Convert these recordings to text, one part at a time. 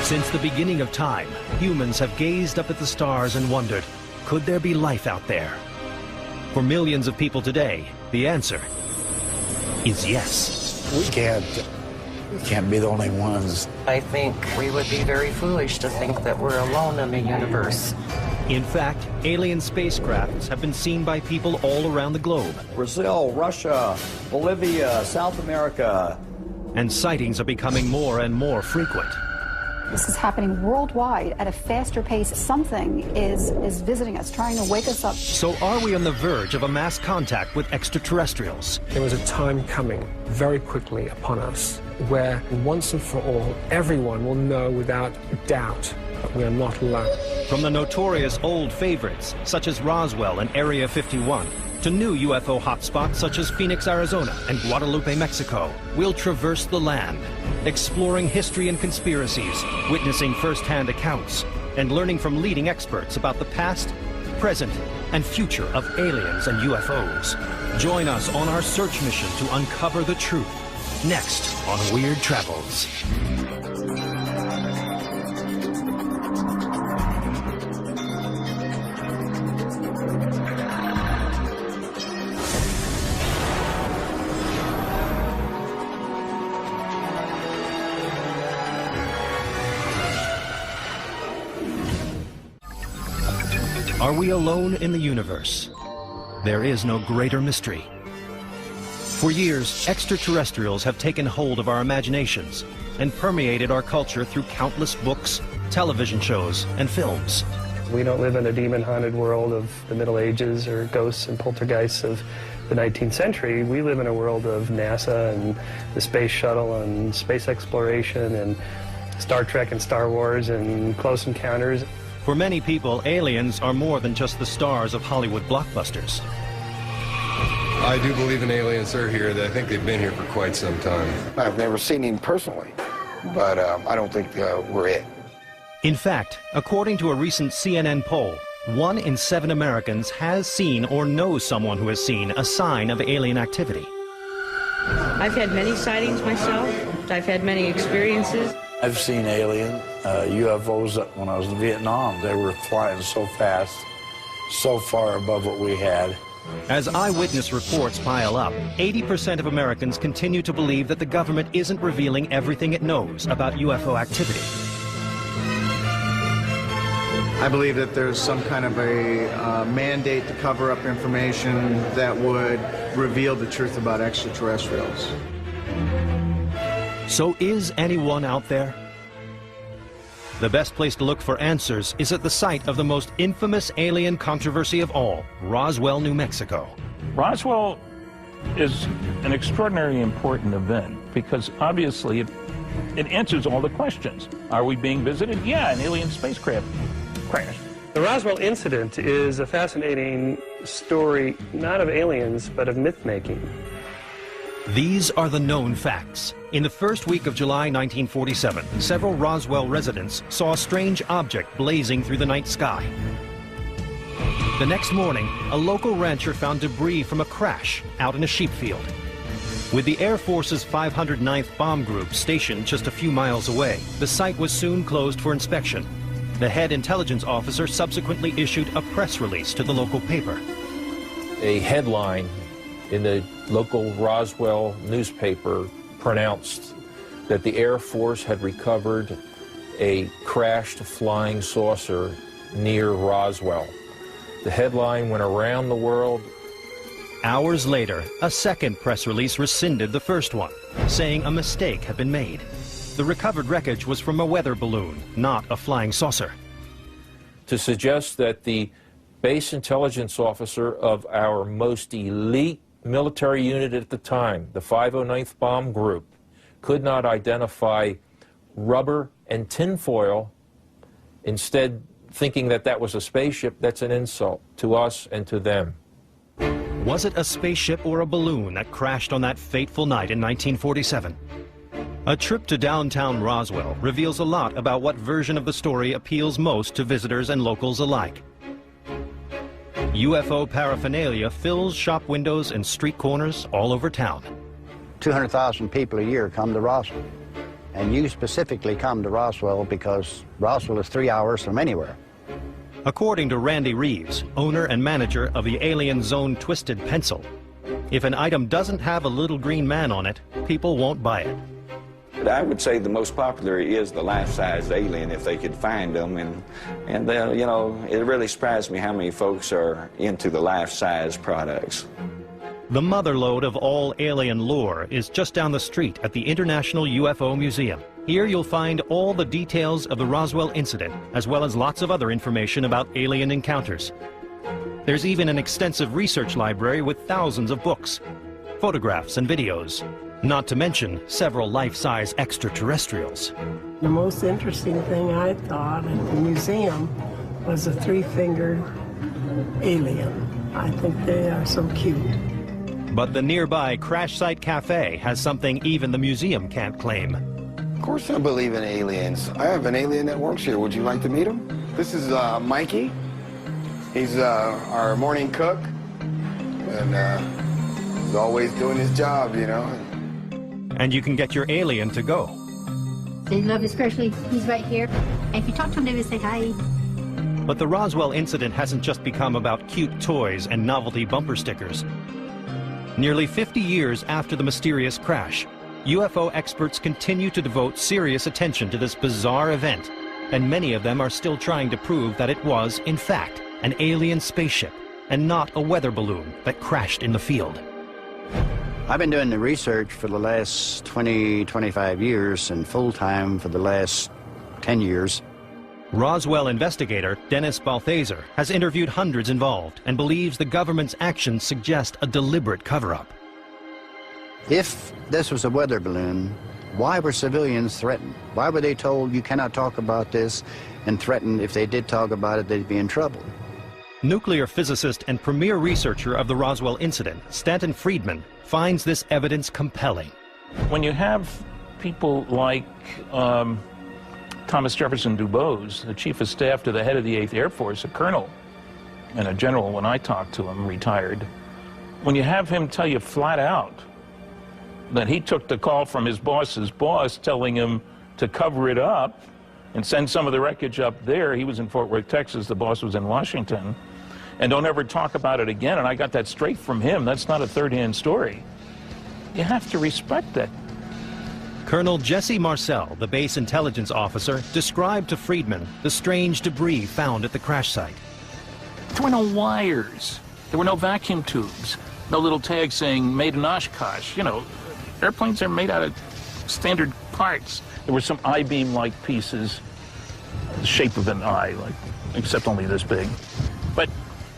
Since the beginning of time, humans have gazed up at the stars and wondered, could there be life out there? For millions of people today, the answer is yes. We can't be the only ones. I think we would be very foolish to think that we're alone in the universe. In fact, alien spacecrafts have been seen by people all around the globe. Brazil, Russia, Bolivia, South America. And sightings are becoming more and more frequent. This is happening worldwide at a faster pace. Something is visiting us, trying to wake us up. So are we on the verge of a mass contact with extraterrestrials? There was a time coming very quickly upon us where once and for all, everyone will know without doubt that we are not alone. From the notorious old favorites, such as Roswell and Area 51, to new UFO hotspots such as Phoenix, Arizona and Guadalupe, Mexico, we'll traverse the land, exploring history and conspiracies, witnessing first-hand accounts, and learning from leading experts about the past, present, and future of aliens and UFOs. Join us on our search mission to uncover the truth, next on Weird Travels. Are we alone in the universe? There is no greater mystery. For years, extraterrestrials have taken hold of our imaginations and permeated our culture through countless books, television shows, and films. We don't live in a demon-haunted world of the Middle Ages or ghosts and poltergeists of the 19th century. We live in a world of NASA and the space shuttle and space exploration and Star Trek and Star Wars and Close Encounters. For many people, aliens are more than just the stars of Hollywood blockbusters. I do believe in aliens are here. I think they've been here for quite some time. I've never seen him personally, but I don't think we're it. In fact, according to a recent CNN poll, 1 in 7 Americans has seen or knows someone who has seen a sign of alien activity. I've had many sightings myself. I've had many experiences. I've seen alien UFOs when I was in Vietnam. They were flying so fast, so far above what we had. As eyewitness reports pile up, 80% of Americans continue to believe that the government isn't revealing everything it knows about UFO activity. I believe that there's some kind of a mandate to cover up information that would reveal the truth about extraterrestrials. So is anyone out there? The best place to look for answers is at the site of the most infamous alien controversy of all, Roswell, New Mexico. Roswell is an extraordinarily important event because obviously it answers all the questions. Are we being visited? Yeah, an alien spacecraft crashed. The Roswell incident is a fascinating story, not of aliens, but of myth-making. These are the known facts. In the first week of July 1947, several Roswell residents saw a strange object blazing through the night sky. The next morning, a local rancher found debris from a crash out in a sheep field. With the Air Force's 509th Bomb Group stationed just a few miles away, the site was soon closed for inspection. The head intelligence officer subsequently issued a press release to the local paper. A headline in the local Roswell newspaper pronounced that the Air Force had recovered a crashed flying saucer near Roswell. The headline went around the world. Hours later, a second press release rescinded the first one, saying a mistake had been made. The recovered wreckage was from a weather balloon, not a flying saucer. To suggest that the base intelligence officer of our most elite military unit at the time, the 509th Bomb Group, could not identify rubber and tinfoil, instead thinking that that was a spaceship, that's an insult to us and to them. Was it a spaceship or a balloon that crashed on that fateful night in 1947? A trip to downtown Roswell reveals a lot about what version of the story appeals most to visitors and locals alike. UFO paraphernalia fills shop windows and street corners all over town. 200,000 people a year come to Roswell. And you specifically come to Roswell because Roswell is 3 hours from anywhere. According to Randy Reeves, owner and manager of the Alien Zone Twisted Pencil, if an item doesn't have a little green man on it, people won't buy it. I would say the most popular is the life-size alien if they could find them, and you know, it really surprised me how many folks are into the life-size products. The motherlode of all alien lore is just down the street at the International UFO Museum. Here you'll find all the details of the Roswell incident, as well as lots of other information about alien encounters. There's even an extensive research library with thousands of books, photographs and videos, not to mention several life-size extraterrestrials. The most interesting thing I thought at the museum was a three-fingered alien. I think they are so cute. But the nearby Crash Site Cafe has something even the museum can't claim. Of course I believe in aliens. I have an alien that works here. Would you like to meet him? This is Mikey. He's our morning cook. And he's always doing his job, you know. And you can get your alien to go. They love especially, he's right here. And if you talk to him, they would say hi. But the Roswell incident hasn't just become about cute toys and novelty bumper stickers. Nearly 50 years after the mysterious crash, UFO experts continue to devote serious attention to this bizarre event, and many of them are still trying to prove that it was, in fact, an alien spaceship and not a weather balloon that crashed in the field. I've been doing the research for the last 25 years and full-time for the last 10 years. Roswell investigator Dennis Balthaser has interviewed hundreds involved and believes the government's actions suggest a deliberate cover-up. If this was a weather balloon, why were civilians threatened? Why were they told you cannot talk about this and threatened if they did talk about it, they'd be in trouble? Nuclear physicist and premier researcher of the Roswell incident, Stanton Friedman, finds this evidence compelling. When you have people like Thomas Jefferson Dubose, the chief of staff to the head of the 8th Air Force, a colonel and a general when I talked to him, retired, when you have him tell you flat out that he took the call from his boss's boss telling him to cover it up and send some of the wreckage up there. He was in Fort Worth, Texas. The boss was in Washington. And don't ever talk about it again. And I got that straight from him. That's not a third-hand story. You have to respect that. Colonel Jesse Marcel, the base intelligence officer, described to Friedman the strange debris found at the crash site. There were no wires. There were no vacuum tubes. No little tag saying made in Oshkosh. You know, airplanes are made out of standard parts. There were some I-beam-like pieces, the shape of an eye, like, except only this big. But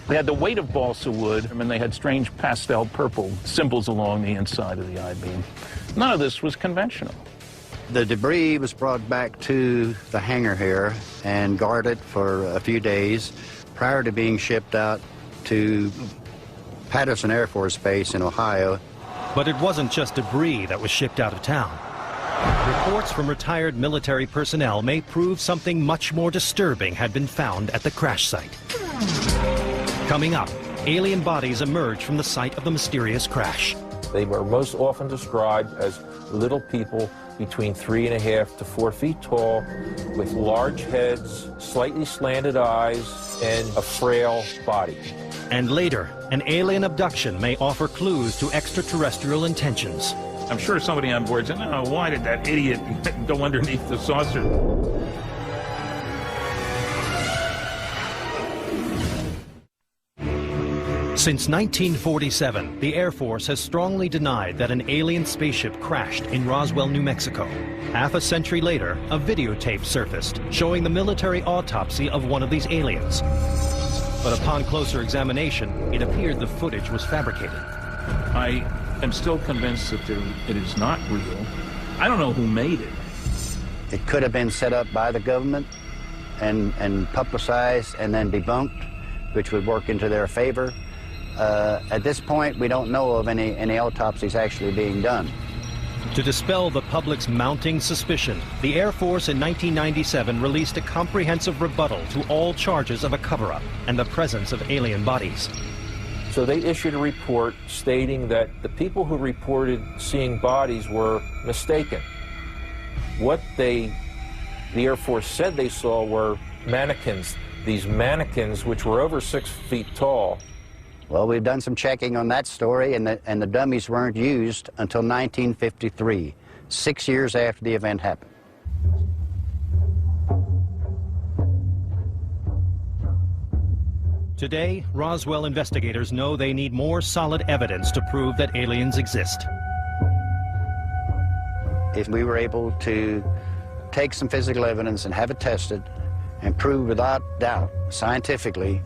they had the weight of balsa wood, and they had strange pastel purple symbols along the inside of the I-beam. None of this was conventional. The debris was brought back to the hangar here and guarded for a few days prior to being shipped out to Patterson Air Force Base in Ohio. But it wasn't just debris that was shipped out of town. Reports from retired military personnel may prove something much more disturbing had been found at the crash site. Coming up, alien bodies emerge from the site of the mysterious crash. They were most often described as little people between 3.5 to 4 feet tall, with large heads, slightly slanted eyes, and a frail body. And later, an alien abduction may offer clues to extraterrestrial intentions. I'm sure somebody on board said, "Oh, why did that idiot go underneath the saucer?" Since 1947, the Air Force has strongly denied that an alien spaceship crashed in Roswell, New Mexico. Half a century later, a videotape surfaced showing the military autopsy of one of these aliens. But upon closer examination, it appeared the footage was fabricated. I am still convinced that it is not real. I don't know who made it. It could have been set up by the government and publicized and then debunked, which would work into their favor. At this point, we don't know of any autopsies actually being done. To dispel the public's mounting suspicion, the Air Force in 1997 released a comprehensive rebuttal to all charges of a cover-up and the presence of alien bodies. So they issued a report stating that the people who reported seeing bodies were mistaken. What the Air Force said they saw were mannequins. These mannequins, which were over 6 feet tall. Well, we've done some checking on that story, and the dummies weren't used until 1953, 6 years after the event happened. Today, Roswell investigators know they need more solid evidence to prove that aliens exist. If we were able to take some physical evidence and have it tested and prove without doubt, scientifically,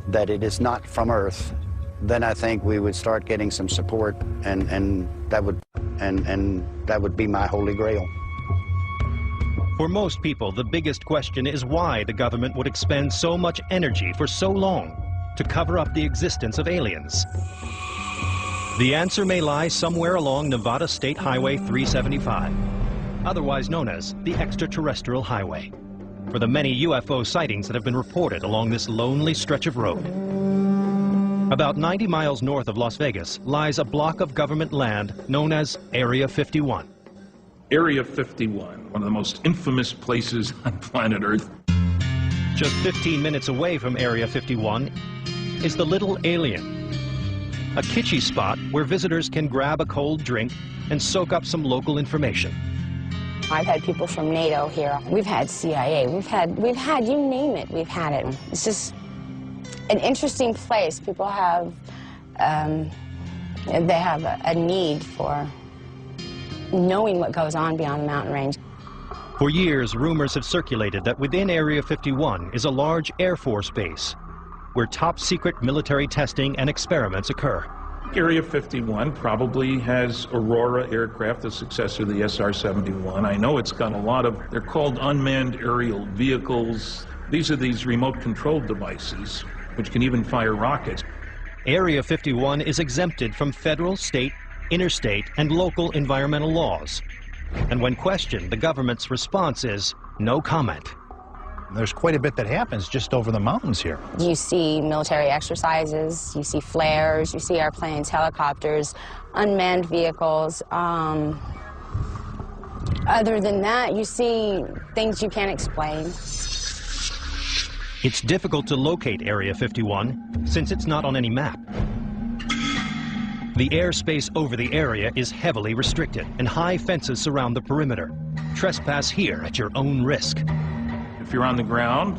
that it is not from Earth, then I think we would start getting some support, and that would be my holy grail. For most people, the biggest question is why the government would expend so much energy for so long to cover up the existence of aliens. The answer may lie somewhere along Nevada State Highway 375, otherwise known as the Extraterrestrial Highway, for the many UFO sightings that have been reported along this lonely stretch of road. About 90 miles north of Las Vegas lies a block of government land known as Area 51. Area 51, one of the most infamous places on planet Earth. Just 15 minutes away from Area 51 is the Little Alien, a kitschy spot where visitors can grab a cold drink and soak up some local information. I've had people from NATO here. We've had CIA. We've had, you name it, we've had it. It's just an interesting place. People have, they have a need for knowing what goes on beyond the mountain range. For years, rumors have circulated that within Area 51 is a large Air Force base where top-secret military testing and experiments occur. Area 51 probably has Aurora aircraft, the successor of the SR-71. I know it's got a lot of, they're called unmanned aerial vehicles. These are these remote-controlled devices, which can even fire rockets. Area 51 is exempted from federal, state, interstate, and local environmental laws. And when questioned, the government's response is no comment. There's quite a bit that happens just over the mountains here. You see military exercises, you see flares, you see airplanes, helicopters, unmanned vehicles. Other than that, you see things you can't explain. It's difficult to locate Area 51 since it's not on any map. The airspace over the area is heavily restricted, and high fences surround the perimeter. Trespass here at your own risk. If you're on the ground,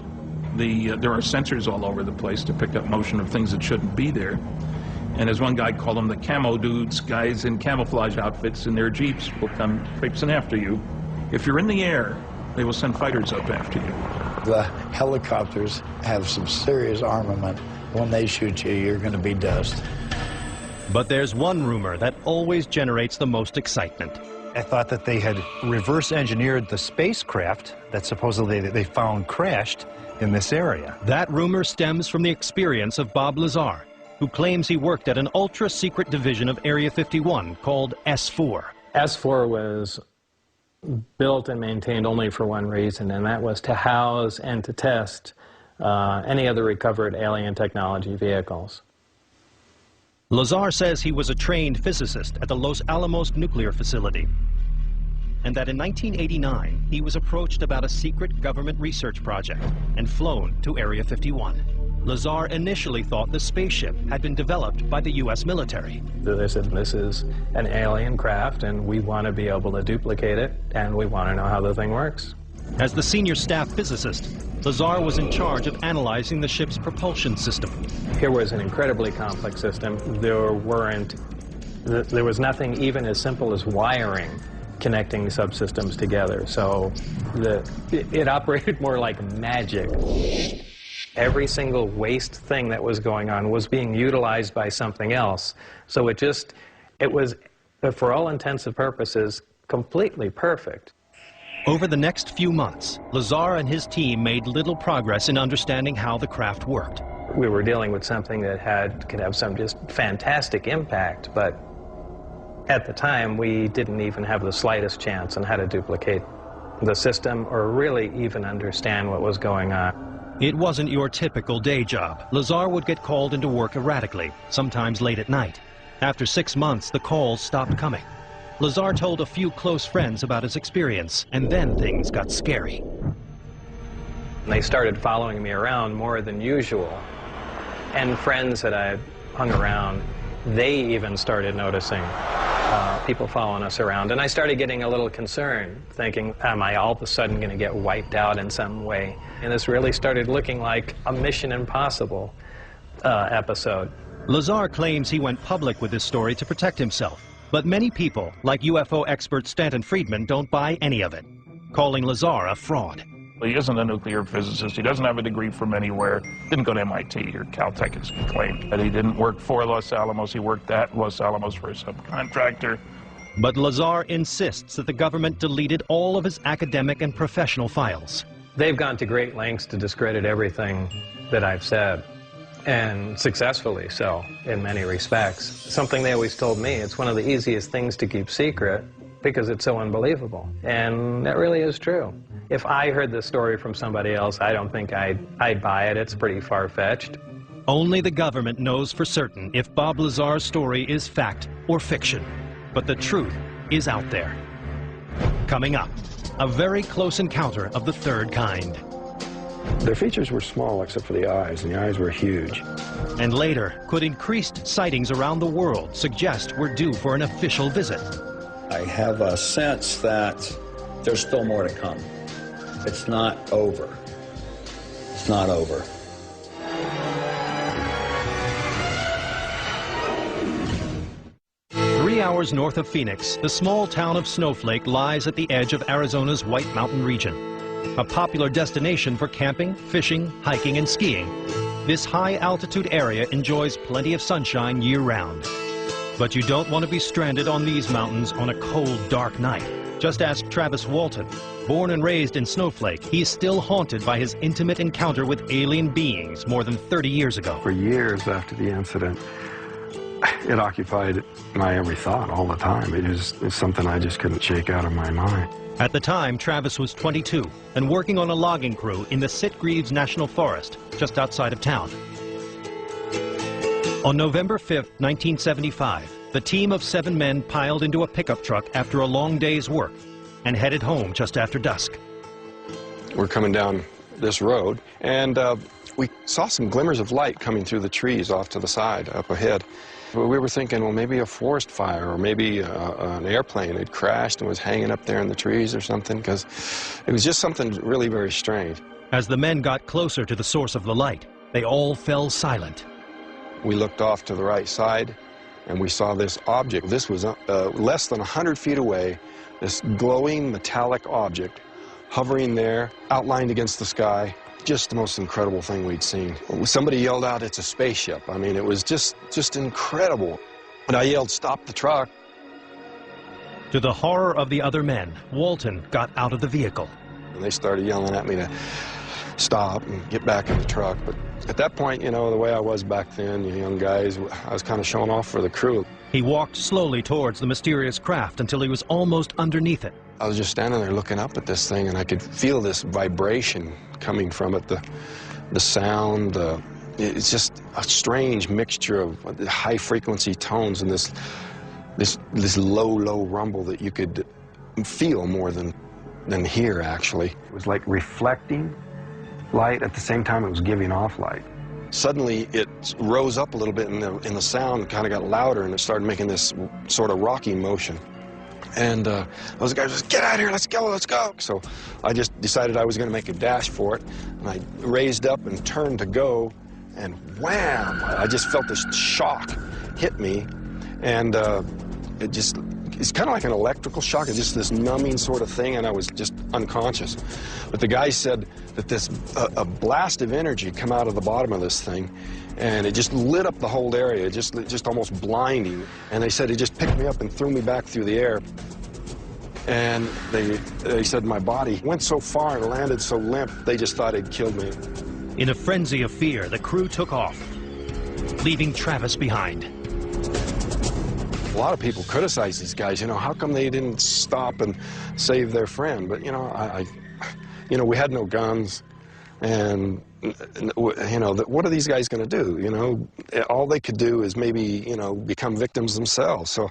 there are sensors all over the place to pick up motion of things that shouldn't be there. And as one guy called them, the camo dudes, guys in camouflage outfits in their jeeps will come traipsing after you. If you're in the air, they will send fighters up after you. The helicopters have some serious armament. When they shoot you, you're going to be dust. But there's one rumor that always generates the most excitement. I thought that they had reverse engineered the spacecraft that supposedly they found crashed in this area. That rumor stems from the experience of Bob Lazar, who claims he worked at an ultra-secret division of Area 51 called S4. S4 was built and maintained only for one reason, and that was to house and to test any other recovered alien technology vehicles. Lazar says he was a trained physicist at the Los Alamos nuclear facility, and that in 1989 he was approached about a secret government research project and flown to Area 51. Lazar initially thought the spaceship had been developed by the U.S. military. They said, this is an alien craft and we want to be able to duplicate it and we want to know how the thing works. As the senior staff physicist, Lazar was in charge of analyzing the ship's propulsion system. Here was an incredibly complex system. There was nothing even as simple as wiring connecting subsystems together. So it operated more like magic. Every single waste thing that was going on was being utilized by something else. So it was, for all intents and purposes, completely perfect. Over the next few months, Lazar and his team made little progress in understanding how the craft worked. We were dealing with something that could have some just fantastic impact, but at the time we didn't even have the slightest chance on how to duplicate the system or really even understand what was going on. It wasn't your typical day job. Lazar would get called into work erratically, sometimes late at night. After 6 months, the calls stopped coming. Lazar told a few close friends about his experience, and then things got scary. They started following me around more than usual. And friends that I hung around, they even started noticing people following us around. And I started getting a little concerned, thinking, am I all of a sudden going to get wiped out in some way? And this really started looking like a Mission Impossible episode. Lazar claims he went public with this story to protect himself. But many people, like UFO expert Stanton Friedman, don't buy any of it, calling Lazar a fraud. He isn't a nuclear physicist. He doesn't have a degree from anywhere. Didn't go to MIT or Caltech, as he claimed. That he didn't work for Los Alamos. He worked at Los Alamos for a subcontractor. But Lazar insists that the government deleted all of his academic and professional files. They've gone to great lengths to discredit everything that I've said, and successfully so in many respects. Something they always told me, it's one of the easiest things to keep secret because it's so unbelievable. And that really is true. If I heard this story from somebody else, I don't think I'd buy it. It's pretty far-fetched. Only the government knows for certain if Bob Lazar's story is fact or fiction. But the truth is out there. Coming up, a very close encounter of the third kind. Their features were small except for the eyes, and the eyes were huge. And later, could increased sightings around the world suggest we're due for an official visit? I have a sense that there's still more to come. It's not over. It's not over. Three hours north of Phoenix, the small town of Snowflake lies at the edge of Arizona's White Mountain region. A popular destination for camping, fishing, hiking, and skiing. This high-altitude area enjoys plenty of sunshine year-round. But you don't want to be stranded on these mountains on a cold, dark night. Just ask Travis Walton. Born and raised in Snowflake, he is still haunted by his intimate encounter with alien beings more than 30 years ago. For years after the incident, it occupied my every thought all the time. It's something I just couldn't shake out of my mind. At the time, Travis was 22 and working on a logging crew in the Sitgreaves National Forest, just outside of town. On November 5th, 1975, the team of 7 men piled into a pickup truck after a long day's work and headed home just after dusk. We're coming down this road, and we saw some glimmers of light coming through the trees off to the side, up ahead. We were thinking, well, maybe a forest fire, or maybe an airplane had crashed and was hanging up there in the trees or something, because it was just something really very strange. As the men got closer to the source of the light, they all fell silent. We looked off to the right side, and we saw this object. This was less than 100 feet away, this glowing metallic object hovering there, outlined against the sky. Just the most incredible thing we'd seen. Somebody yelled out, "It's a spaceship." I mean, it was just incredible. And I yelled, "Stop the truck." To the horror of the other men, Walton got out of the vehicle. And they started yelling at me to stop and get back in the truck. But at that point, you know, the way I was back then, you young guys, I was kind of showing off for the crew. He walked slowly towards the mysterious craft until he was almost underneath it. I was just standing there looking up at this thing, and I could feel this vibration coming from it, the sound. It's just a strange mixture of high-frequency tones and this low rumble that you could feel more than hear, actually. It was like reflecting light at the same time it was giving off light. Suddenly, it rose up a little bit, and the sound kind of got louder, and it started making this sort of rocking motion. And those guys just, "Get out of here, let's go, let's go." So I just decided I was going to make a dash for it, and I raised up and turned to go, and wham! I just felt this shock hit me, and it's kind of like an electrical shock. It's just this numbing sort of thing, and I was just unconscious. But the guy said that a blast of energy come out of the bottom of this thing, and it just lit up the whole area, just almost blinding. And they said it just picked me up and threw me back through the air. And they said my body went so far and landed so limp, they just thought it killed me. In a frenzy of fear, the crew took off, leaving Travis behind. A lot of people criticize these guys, you know, how come they didn't stop and save their friend? But, you know, we had no guns. And, you know, what are these guys going to do? You know, all they could do is maybe, you know, become victims themselves. So,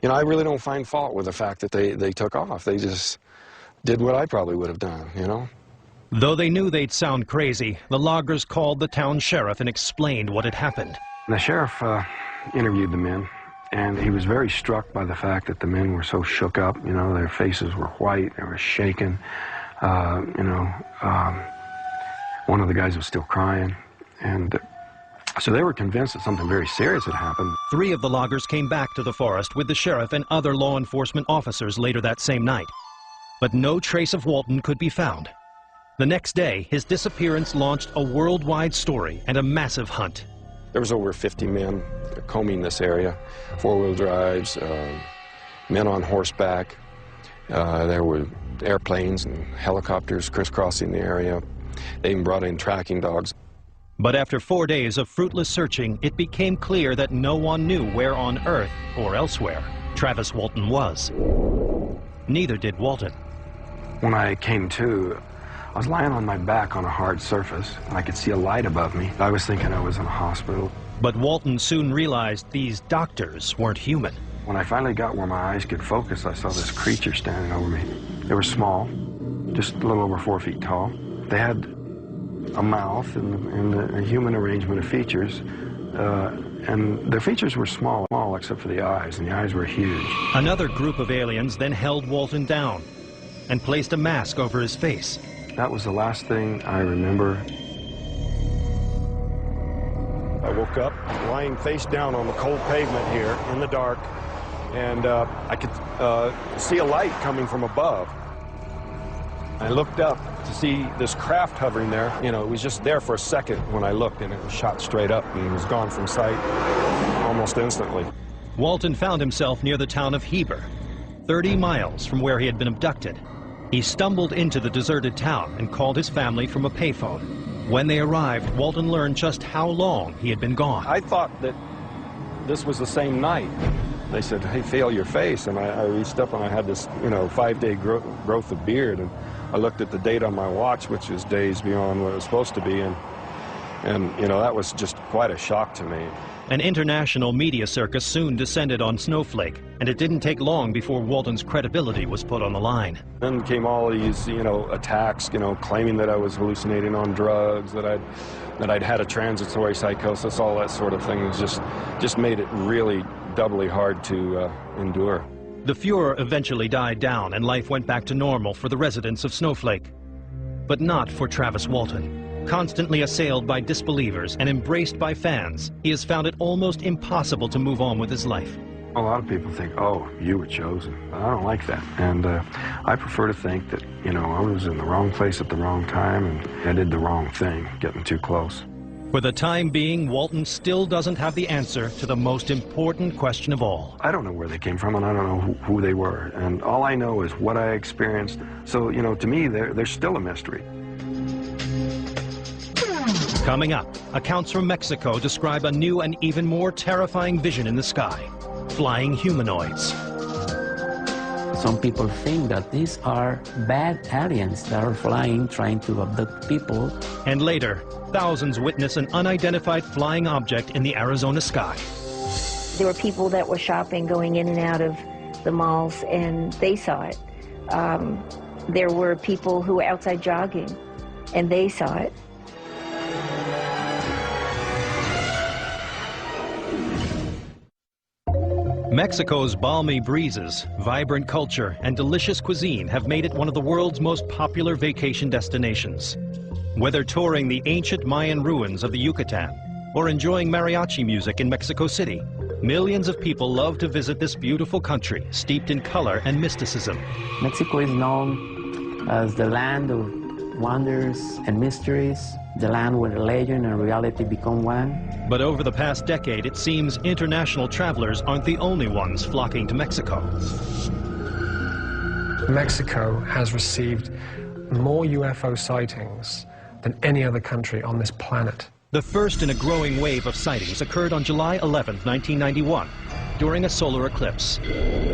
you know, I really don't find fault with the fact that they took off. They just did what I probably would have done, you know. Though they knew they'd sound crazy, the loggers called the town sheriff and explained what had happened. The sheriff interviewed the men, and he was very struck by the fact that the men were so shook up. You know, their faces were white, they were shaken. You know, one of the guys was still crying, and so they were convinced that something very serious had happened. 3 of the loggers came back to the forest with the sheriff and other law enforcement officers later that same night. But no trace of Walton could be found. The next day, his disappearance launched a worldwide story and a massive hunt. There was over 50 men combing this area, 4-wheel drives, men on horseback. There were airplanes and helicopters crisscrossing the area. They even brought in tracking dogs. But after 4 days of fruitless searching, it became clear that no one knew where on Earth or elsewhere Travis Walton was. Neither did Walton. When I came to, I was lying on my back on a hard surface, and I could see a light above me. I was thinking I was in a hospital. But Walton soon realized these doctors weren't human. When I finally got where my eyes could focus, I saw this creature standing over me. They were small, just a little over 4 feet tall. They had a mouth and a human arrangement of features, and their features were small except for the eyes, and the eyes were huge. Another group of aliens then held Walton down and placed a mask over his face. That was the last thing I remember. I woke up lying face down on the cold pavement here in the dark, and I could see a light coming from above. I looked up to see this craft hovering there. You know, it was just there for a second when I looked, and it was shot straight up and was gone from sight almost instantly. Walton found himself near the town of Heber, 30 miles from where he had been abducted. He stumbled into the deserted town and called his family from a payphone. When they arrived, Walton learned just how long he had been gone. I thought that this was the same night. They said, hey, feel your face. And I reached up and I had this, you know, 5-day growth of beard. And I looked at the date on my watch, which was days beyond what it was supposed to be. And you know, that was just quite a shock to me. An international media circus soon descended on Snowflake, and it didn't take long before Walton's credibility was put on the line. Then came all these, you know, attacks, you know, claiming that I was hallucinating on drugs, that I'd had a transitory psychosis, all that sort of thing. It was just made it really doubly hard to endure. The furor eventually died down, and life went back to normal for the residents of Snowflake. But not for Travis Walton. Constantly assailed by disbelievers and embraced by fans, he has found it almost impossible to move on with his life. A lot of people think, oh, you were chosen. But I don't like that. And I prefer to think that, you know, I was in the wrong place at the wrong time and I did the wrong thing, getting too close. For the time being, Walton still doesn't have the answer to the most important question of all. I don't know where they came from, and I don't know who they were. And all I know is what I experienced. So, you know, to me, they're still a mystery. Coming up, accounts from Mexico describe a new and even more terrifying vision in the sky. Flying humanoids. Some people think that these are bad aliens that are flying, trying to abduct people. And later, thousands witness an unidentified flying object in the Arizona sky. There were people that were shopping, going in and out of the malls, and they saw it. There were people who were outside jogging, and they saw it. Mexico's balmy breezes, vibrant culture, and delicious cuisine have made it one of the world's most popular vacation destinations. Whether touring the ancient Mayan ruins of the Yucatan or enjoying mariachi music in Mexico City, millions of people love to visit this beautiful country steeped in color and mysticism. Mexico is known as the land of wonders and mysteries, the land where legend and reality become one. But over the past decade, it seems international travelers aren't the only ones flocking to Mexico. Mexico has received more UFO sightings than any other country on this planet. The first in a growing wave of sightings occurred on July 11, 1991, during a solar eclipse.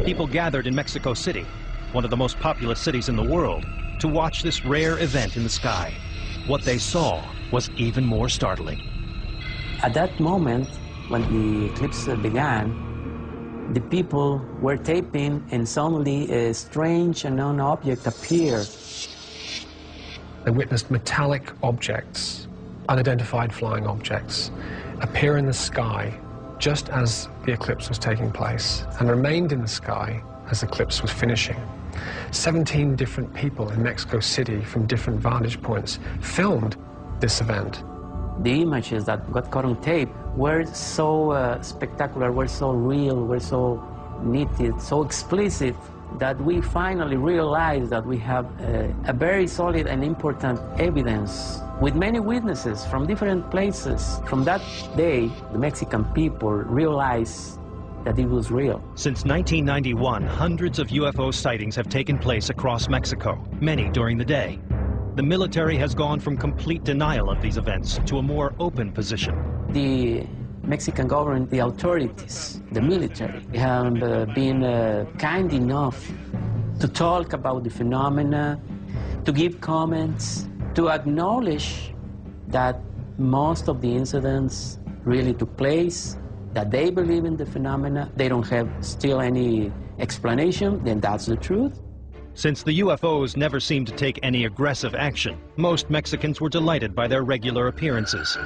People gathered in Mexico City, one of the most populous cities in the world, to watch this rare event in the sky. what they saw was even more startling. At that moment, when the eclipse began, the people were taping, and suddenly a strange unknown object appeared. They witnessed metallic objects, unidentified flying objects, appear in the sky just as the eclipse was taking place, and remained in the sky as the eclipse was finishing. 17 different people in Mexico City from different vantage points filmed this event. The images that got caught on tape were so spectacular, were so real, were so nitty, so explicit, that we finally realized that we have a very solid and important evidence with many witnesses from different places. From that day, the Mexican people realized that it was real. Since 1991, hundreds of UFO sightings have taken place across Mexico, many during the day. The military has gone from complete denial of these events to a more open position. The Mexican government, the authorities, the military, have been kind enough to talk about the phenomena, to give comments, to acknowledge that most of the incidents really took place, that they believe in the phenomena. They don't have still any explanation, then that's the truth. Since the UFOs never seemed to take any aggressive action, most Mexicans were delighted by their regular appearances.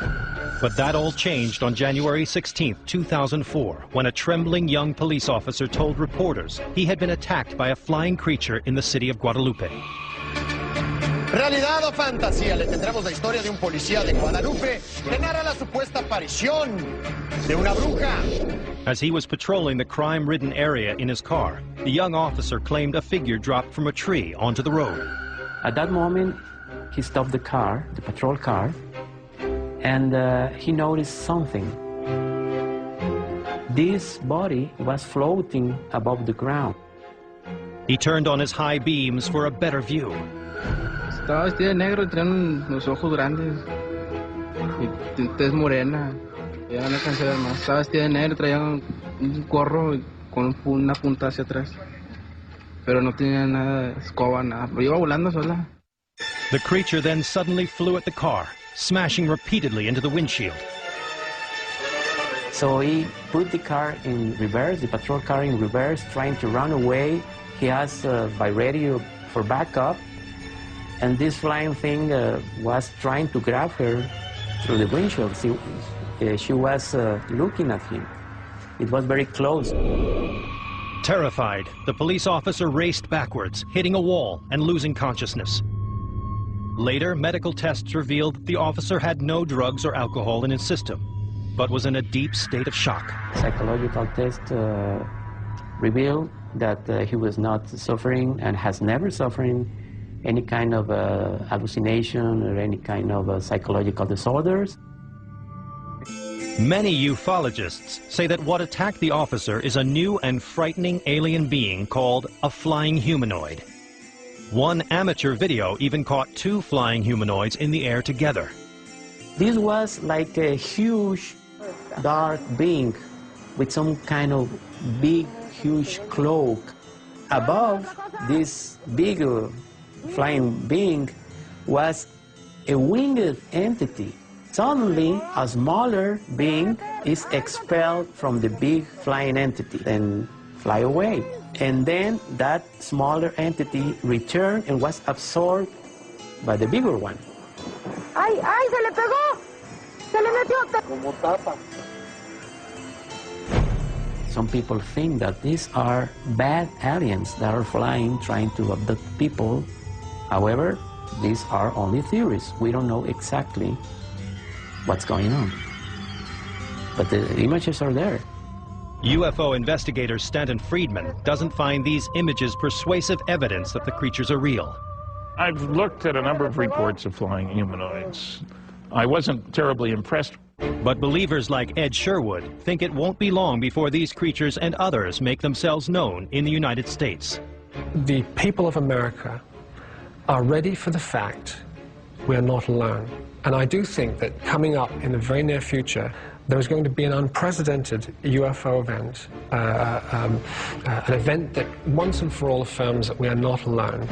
But that all changed on January 16, 2004, when a trembling young police officer told reporters he had been attacked by a flying creature in the city of Guadalupe. ¿Realidad o fantasía? Le tendremos la historia de un policía de Guadalupe que narra la supuesta aparición de una bruja. As he was patrolling the crime-ridden area in his car, the young officer claimed a figure dropped from a tree onto the road. At that moment, he stopped the car, the patrol car, and he noticed something. This body was floating above the ground. He turned on his high beams for a better view. Estaba vestida de negro y tenía unos ojos grandes y tez morena. Ya no alcancé a ver más. Estaba vestida de negro, traía un gorro con una punta hacia atrás. Pero no tenía nada de escoba, nada. Pero iba volando sola. The creature then suddenly flew at the car, smashing repeatedly into the windshield. So he put the car in reverse, the patrol car in reverse, trying to run away. He asked by radio for backup. And this flying thing was trying to grab her through the windshield. She was looking at him. It was very close. Terrified, the police officer raced backwards, hitting a wall and losing consciousness. Later, medical tests revealed that the officer had no drugs or alcohol in his system, but was in a deep state of shock. Psychological test revealed that he was not suffering and has never suffered any kind of hallucination or any kind of psychological disorders. Many ufologists say that what attacked the officer is a new and frightening alien being called a flying humanoid. One amateur video even caught two flying humanoids in the air together. This was like a huge dark being with some kind of big, huge cloak. Above this big flying being was a winged entity. Suddenly, a smaller being is expelled from the big flying entity and fly away. And then that smaller entity returned and was absorbed by the bigger one. ¡Ay, ay, se le pegó! ¡Se le metió! Como tapa. Some people think that these are bad aliens that are flying, trying to abduct people. However, these are only theories. We don't know exactly what's going on. But the images are there. UFO investigator Stanton Friedman doesn't find these images persuasive evidence that the creatures are real. I've looked at a number of reports of flying humanoids. I wasn't terribly impressed. But believers like Ed Sherwood think it won't be long before these creatures and others make themselves known in the United States. The people of America are ready for the fact we are not alone. And I do think that coming up in the very near future, there is going to be an unprecedented UFO event, an event that once and for all affirms that we are not alone.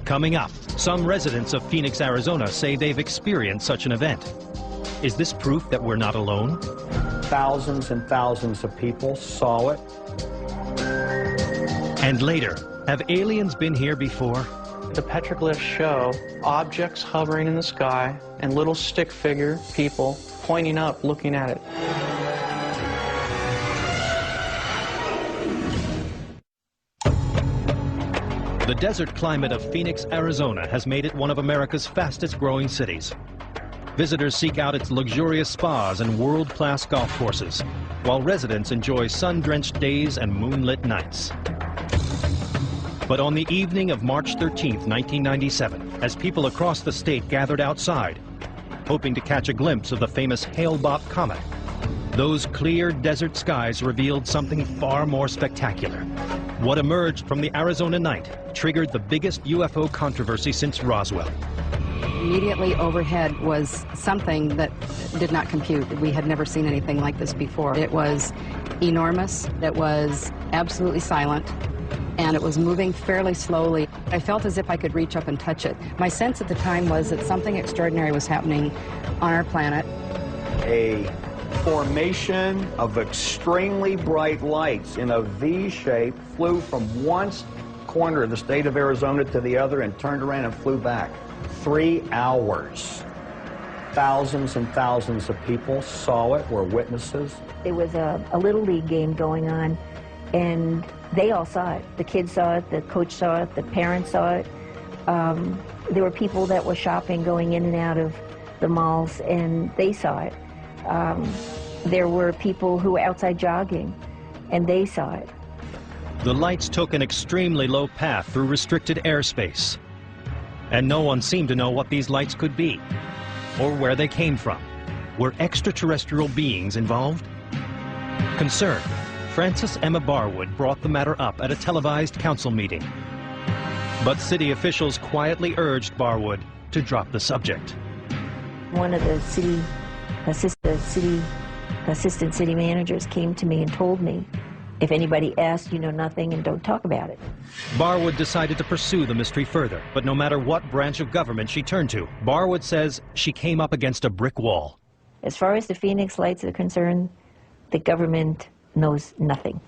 Coming up, some residents of Phoenix, Arizona say they've experienced such an event. Is this proof that we're not alone? Thousands and thousands of people saw it. And later, have aliens been here before? The petroglyphs show objects hovering in the sky and little stick figure people pointing up, looking at it. The desert climate of Phoenix, Arizona has made it one of America's fastest growing cities. Visitors seek out its luxurious spas and world-class golf courses, while residents enjoy sun-drenched days and moonlit nights. But on the evening of March 13, 1997, as people across the state gathered outside, hoping to catch a glimpse of the famous Hale-Bopp comet, those clear desert skies revealed something far more spectacular. What emerged from the Arizona night triggered the biggest UFO controversy since Roswell. Immediately overhead was something that did not compute. We had never seen anything like this before. It was enormous, it was absolutely silent, and it was moving fairly slowly. I felt as if I could reach up and touch it. My sense at the time was that something extraordinary was happening on our planet. A formation of extremely bright lights in a V shape flew from one corner of the state of Arizona to the other and turned around and flew back. 3 hours. Thousands and thousands of people saw it, were witnesses. There was a Little League game going on, and they all saw it. The kids saw it, the coach saw it, the parents saw it. There were people that were shopping, going in and out of the malls, and they saw it. There were people who were outside jogging, and they saw it. The lights took an extremely low path through restricted airspace. And no one seemed to know what these lights could be, or where they came from. Were extraterrestrial beings involved? Concerned, Frances Emma Barwood brought the matter up at a televised council meeting. But city officials quietly urged Barwood to drop the subject. One of the assistant city managers came to me and told me, if anybody asks, you know nothing and don't talk about it. Barwood decided to pursue the mystery further, but no matter what branch of government she turned to, Barwood says she came up against a brick wall. As far as the Phoenix Lights are concerned, the government knows nothing.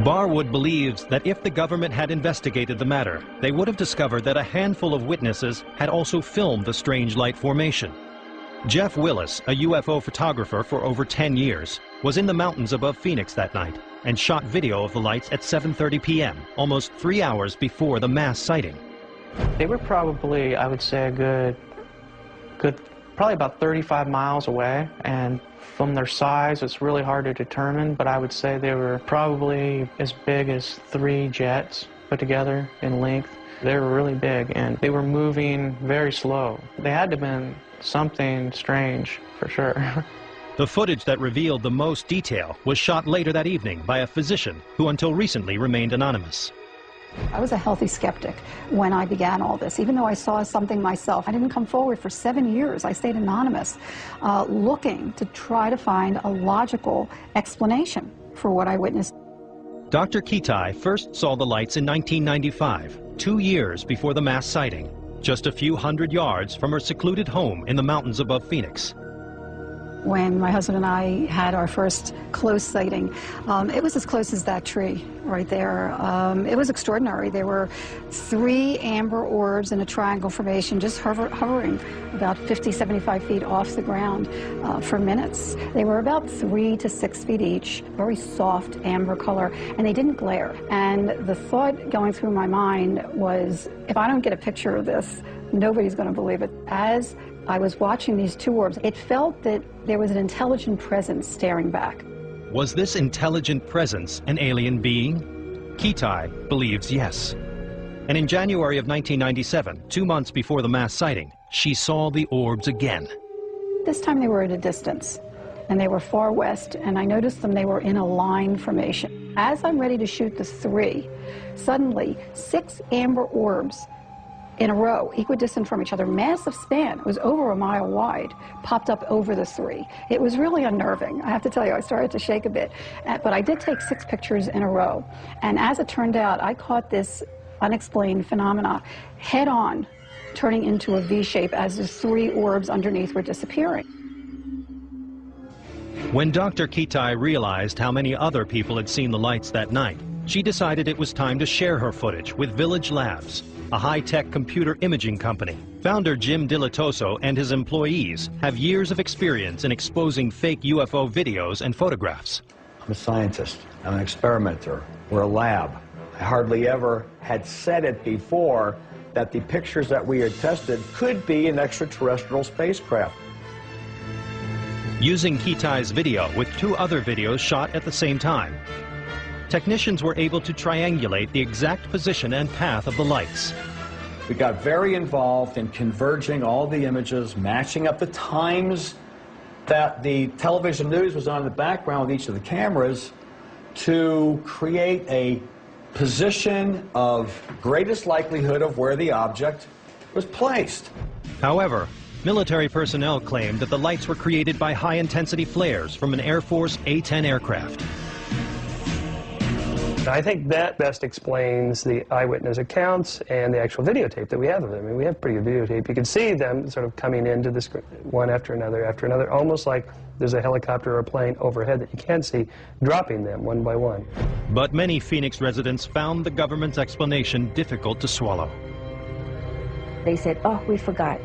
Barwood believes that if the government had investigated the matter, they would have discovered that a handful of witnesses had also filmed the strange light formation. Jeff Willis, a UFO photographer for over 10 years, was in the mountains above Phoenix that night and shot video of the lights at 7:30 p.m., almost 3 hours before the mass sighting. They were probably, I would say, a good, probably about 35 miles away, and from their size, it's really hard to determine, but I would say they were probably as big as 3 jets put together in length. They were really big, and they were moving very slow. They had to have been something strange, for sure. The footage that revealed the most detail was shot later that evening by a physician who until recently remained anonymous. I was a healthy skeptic when I began all this. Even though I saw something myself, I didn't come forward for 7 years. I stayed anonymous, looking to try to find a logical explanation for what I witnessed. Dr. Kitai first saw the lights in 1995, 2 years before the mass sighting, just a few hundred yards from her secluded home in the mountains above Phoenix. When my husband and I had our first close sighting, it was as close as that tree right there. It was extraordinary. There were 3 amber orbs in a triangle formation just hovering about 50, 75 feet off the ground for minutes. They were about 3 to 6 feet each, very soft amber color, and they didn't glare. And the thought going through my mind was, if I don't get a picture of this, nobody's going to believe it. As I was watching these 2 orbs, it felt that there was an intelligent presence staring back. Was this intelligent presence an alien being? Kitai believes yes. And in January of 1997, 2 months before the mass sighting, she saw the orbs again. This time they were at a distance, and they were far west, and I noticed them, they were in a line formation. As I'm ready to shoot the 3, suddenly 6 amber orbs in a row, equidistant from each other, massive span, it was over a mile wide, popped up over the 3. It was really unnerving. I have to tell you, I started to shake a bit. But I did take 6 pictures in a row. And as it turned out, I caught this unexplained phenomena head on, turning into a V shape as the three orbs underneath were disappearing. When Dr. Kitai realized how many other people had seen the lights that night, she decided it was time to share her footage with Village Labs, a high-tech computer imaging company. Founder Jim Dilatoso and his employees have years of experience in exposing fake UFO videos and photographs. I'm a scientist. I'm an experimenter. We're a lab. I hardly ever had said it before that the pictures that we had tested could be an extraterrestrial spacecraft. Using Kitai's video with two other videos shot at the same time, technicians were able to triangulate the exact position and path of the lights. We got very involved in converging all the images, matching up the times that the television news was on in the background with each of the cameras to create a position of greatest likelihood of where the object was placed. However, military personnel claimed that the lights were created by high-intensity flares from an Air Force A-10 aircraft. I think that best explains the eyewitness accounts and the actual videotape that we have of them. I mean, we have pretty good videotape. You can see them sort of coming into the screen, one after another, almost like there's a helicopter or a plane overhead that you can't see, dropping them one by one. But many Phoenix residents found the government's explanation difficult to swallow. They said, oh, we forgot.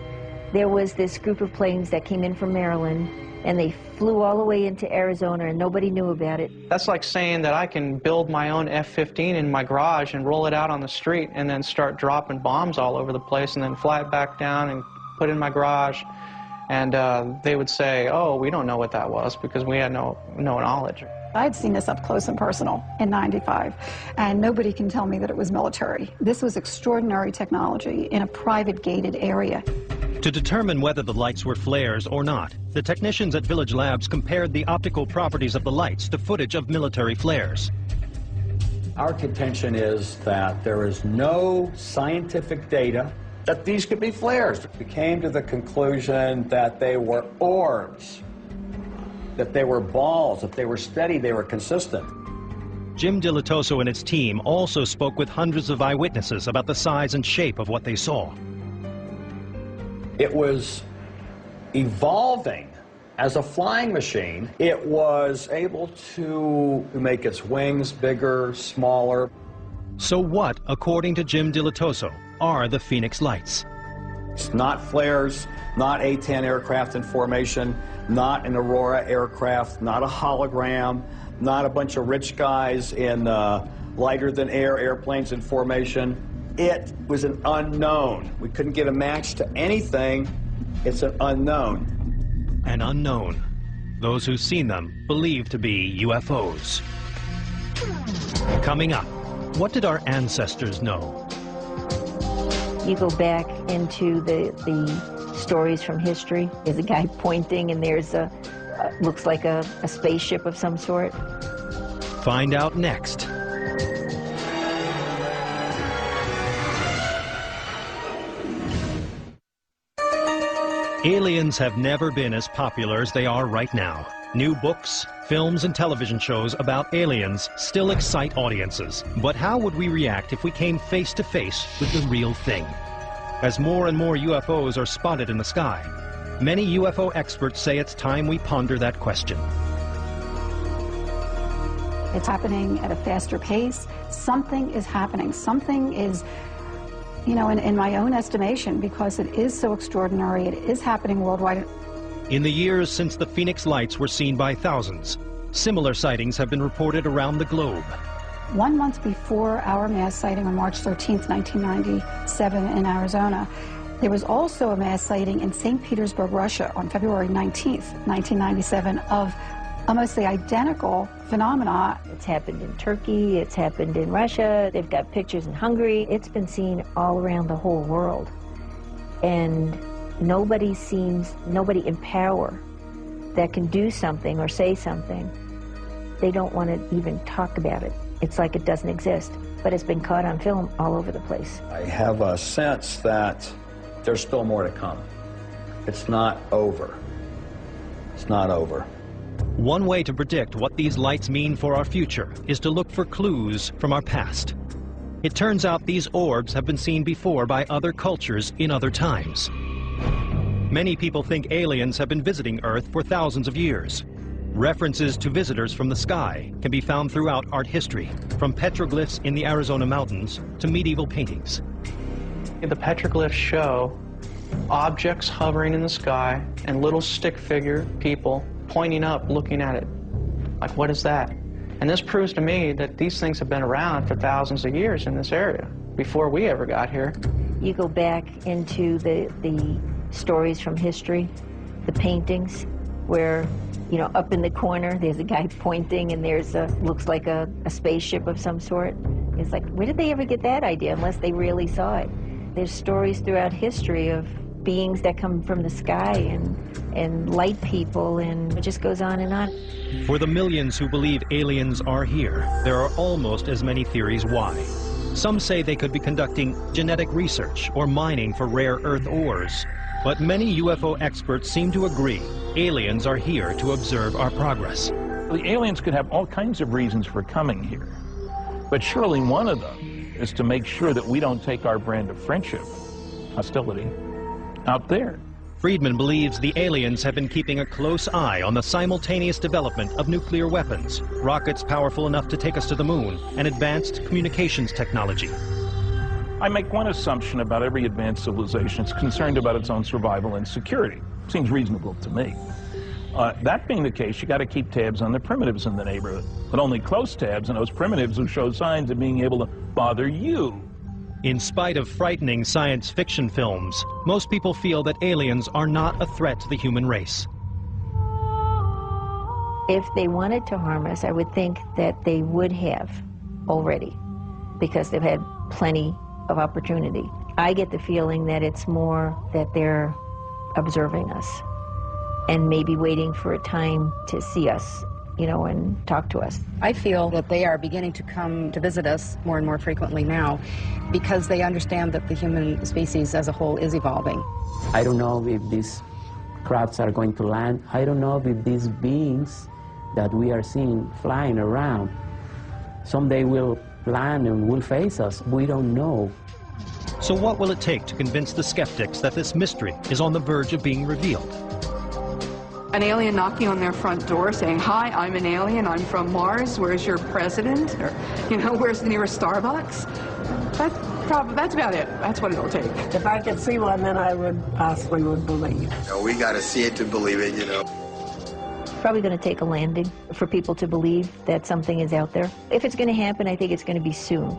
There was this group of planes that came in from Maryland, and they flew all the way into Arizona, and nobody knew about it. That's like saying that I can build my own F-15 in my garage and roll it out on the street and then start dropping bombs all over the place and then fly it back down and put it in my garage. And they would say, oh, we don't know what that was because we had no knowledge. I had seen this up close and personal in '95, and nobody can tell me that it was military. This was extraordinary technology in a private gated area. To determine whether the lights were flares or not, the technicians at Village Labs compared the optical properties of the lights to footage of military flares. Our contention is that there is no scientific data that these could be flares. We came to the conclusion that they were orbs, that they were balls, if they were steady, they were consistent. Jim Dilatoso and his team also spoke with hundreds of eyewitnesses about the size and shape of what they saw. It was evolving as a flying machine. It was able to make its wings bigger, smaller. So what, according to Jim Dilatoso, are the Phoenix Lights? It's not flares, not A-10 aircraft in formation, not an Aurora aircraft, not a hologram, not a bunch of rich guys in lighter-than-air airplanes in formation. It was an unknown. We couldn't get a match to anything. It's an unknown. An unknown. Those who've seen them believe to be UFOs. Coming up, what did our ancestors know? You go back into the stories from history. There's a guy pointing, and there's looks like a spaceship of some sort. Find out next. Aliens have never been as popular as they are right now. New books, films, and television shows about aliens still excite audiences. But how would we react if we came face to face with the real thing? As more and more UFOs are spotted in the sky, many UFO experts say it's time we ponder that question. It's happening at a faster pace. Something is happening. Something is, you know, in my own estimation, because it is so extraordinary, it is happening worldwide. In the years since the Phoenix Lights were seen by thousands, similar sightings have been reported around the globe. 1 month before our mass sighting on March 13th, 1997 in Arizona, there was also a mass sighting in St. Petersburg, Russia on February 19th, 1997 of almost the identical phenomena. It's happened in Turkey, it's happened in Russia, they've got pictures in Hungary. It's been seen all around the whole world. And nobody in power that can do something or say something, they don't want to even talk about it. It's like it doesn't exist, but it's been caught on film all over the place. I have a sense that there's still more to come. It's not over. It's not over. One way to predict what these lights mean for our future is to look for clues from our past. It turns out these orbs have been seen before by other cultures in other times. Many people think aliens have been visiting Earth for thousands of years. References to visitors from the sky can be found throughout art history, from petroglyphs in the Arizona mountains to medieval paintings. The petroglyphs show objects hovering in the sky and little stick figure people pointing up, looking at it. Like, what is that? And this proves to me that these things have been around for thousands of years in this area, before we ever got here. You go back into the stories from history, the paintings, where, you know, up in the corner, there's a guy pointing and there's looks like a spaceship of some sort. It's like, where did they ever get that idea unless they really saw it? There's stories throughout history of beings that come from the sky and light people, and it just goes on and on. For the millions who believe aliens are here, there are almost as many theories why. Some say they could be conducting genetic research or mining for rare earth ores. But many UFO experts seem to agree aliens are here to observe our progress. The aliens could have all kinds of reasons for coming here, but surely one of them is to make sure that we don't take our brand of friendship, hostility, out there. Friedman believes the aliens have been keeping a close eye on the simultaneous development of nuclear weapons, rockets powerful enough to take us to the moon, and advanced communications technology. I make one assumption about every advanced civilization. It's concerned about its own survival and security. Seems reasonable to me. That being the case, you got to keep tabs on the primitives in the neighborhood, but only close tabs on those primitives who show signs of being able to bother you. In spite of frightening science fiction films, most people feel that aliens are not a threat to the human race. If they wanted to harm us, I would think that they would have already, because they've had plenty of opportunity. I get the feeling that it's more that they're observing us and maybe waiting for a time to see us, you know, and talk to us. I feel that they are beginning to come to visit us more and more frequently now because they understand that the human species as a whole is evolving. I don't know if these crafts are going to land. I don't know if these beings that we are seeing flying around someday will land and will face us. We don't know. So what will it take to convince the skeptics that this mystery is on the verge of being revealed? An alien knocking on their front door saying, "Hi, I'm an alien, I'm from Mars, where's your president?" Or, you know, "Where's the nearest Starbucks?" That's about it. That's what it'll take. If I could see one, then I possibly would believe. You know, we got to see it to believe it, you know. Probably going to take a landing for people to believe that something is out there. If it's going to happen, I think it's going to be soon.